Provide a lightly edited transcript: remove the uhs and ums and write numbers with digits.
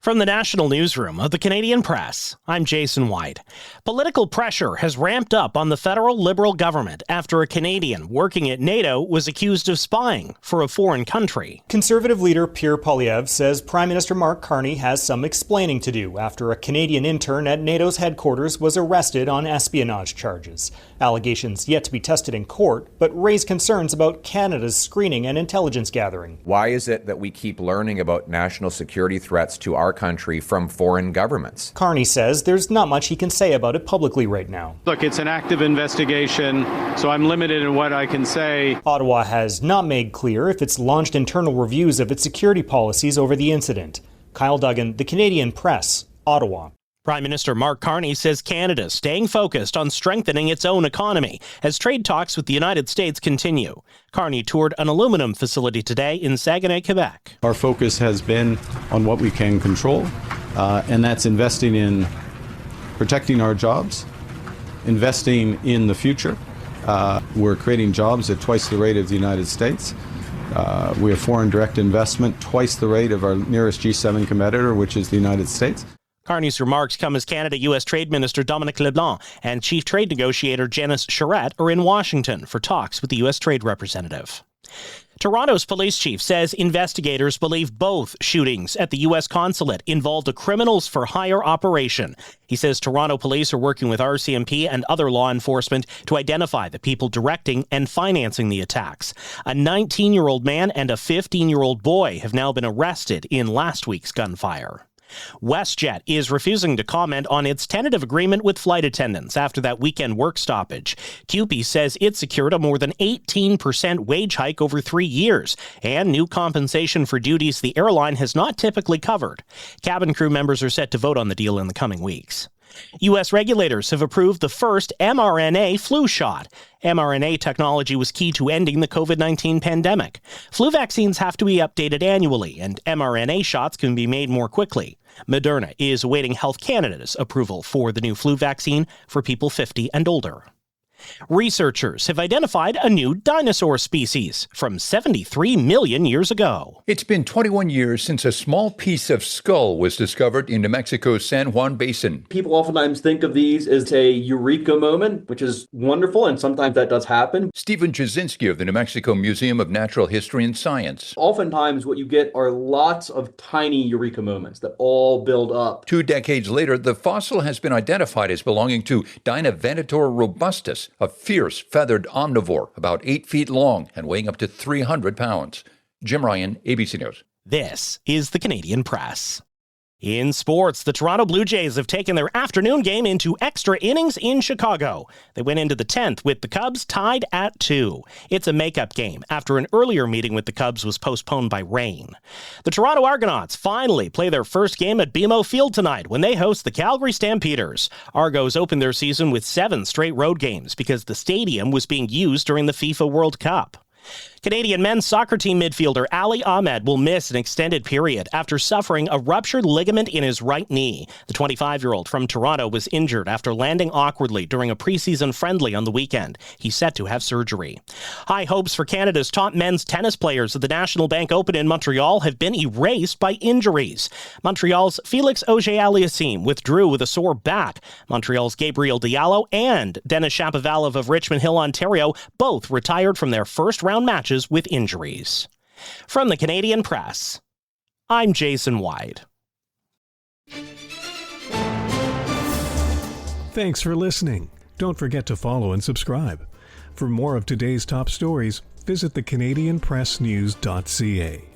From the National Newsroom of the Canadian Press, I'm Jason White. Political pressure has ramped up on the federal Liberal government after a Canadian working at NATO was accused of spying for a foreign country. Conservative leader Pierre Poilievre says Prime Minister Mark Carney has some explaining to do after a Canadian intern at NATO's headquarters was arrested on espionage charges. Allegations yet to be tested in court, but raise concerns about Canada's screening and intelligence gathering. Why is it that we keep learning about national security threats to our country from foreign governments? Carney says there's not much he can say about it publicly right now. Look, it's an active investigation, so I'm limited in what I can say. Ottawa has not made clear if it's launched internal reviews of its security policies over the incident. Kyle Duggan, The Canadian Press, Ottawa. Prime Minister Mark Carney says Canada is staying focused on strengthening its own economy as trade talks with the United States continue. Carney toured an aluminum facility today in Saguenay, Quebec. Our focus has been on what we can control, and that's investing in protecting our jobs, investing in the future. We're creating jobs at twice the rate of the United States. We have foreign direct investment twice the rate of our nearest G7 competitor, which is the United States. Carney's remarks come as Canada-U.S. Trade Minister Dominic LeBlanc and Chief Trade Negotiator Janice Charette are in Washington for talks with the U.S. Trade Representative. Toronto's police chief says investigators believe both shootings at the U.S. consulate involved a criminals-for-hire operation. He says Toronto police are working with RCMP and other law enforcement to identify the people directing and financing the attacks. A 19-year-old man and a 15-year-old boy have now been arrested in last week's gunfire. WestJet is refusing to comment on its tentative agreement with flight attendants after that weekend work stoppage. CUPE says it secured a more than 18% wage hike over 3 years and new compensation for duties the airline has not typically covered. Cabin crew members are set to vote on the deal in the coming weeks. U.S. regulators have approved the first mRNA flu shot. mRNA technology was key to ending the COVID-19 pandemic. Flu vaccines have to be updated annually, and mRNA shots can be made more quickly. Moderna is awaiting Health Canada's approval for the new flu vaccine for people 50 and older. Researchers have identified a new dinosaur species from 73 million years ago. It's been 21 years since a small piece of skull was discovered in New Mexico's San Juan Basin. People oftentimes think of these as a eureka moment, which is wonderful, and sometimes that does happen. Stephen Jasinski of the New Mexico Museum of Natural History and Science. Oftentimes what you get are lots of tiny eureka moments that all build up. 2 decades later, the fossil has been identified as belonging to Dinovenator robustus, a fierce feathered omnivore about 8 feet long and weighing up to 300 pounds. Jim Ryan, ABC News. This is the Canadian Press. In sports, the Toronto Blue Jays have taken their afternoon game into extra innings in Chicago. They went into the 10th with the Cubs tied at 2. It's a makeup game after an earlier meeting with the Cubs was postponed by rain. The Toronto Argonauts finally play their first game at BMO Field tonight when they host the Calgary Stampeders. Argos opened their season with 7 straight road games because the stadium was being used during the FIFA World Cup. Canadian men's soccer team midfielder Ali Ahmed will miss an extended period after suffering a ruptured ligament in his right knee. The 25-year-old from Toronto was injured after landing awkwardly during a preseason friendly on the weekend. He's set to have surgery. High hopes for Canada's top men's tennis players at the National Bank Open in Montreal have been erased by injuries. Montreal's Felix Auger-Aliassime withdrew with a sore back. Montreal's Gabriel Diallo and Denis Shapovalov of Richmond Hill, Ontario, both retired from their first-round matches with injuries. From the Canadian Press, I'm Jason White. Thanks for listening. Don't forget to follow and subscribe. For more of today's top stories, visit thecanadianpressnews.ca.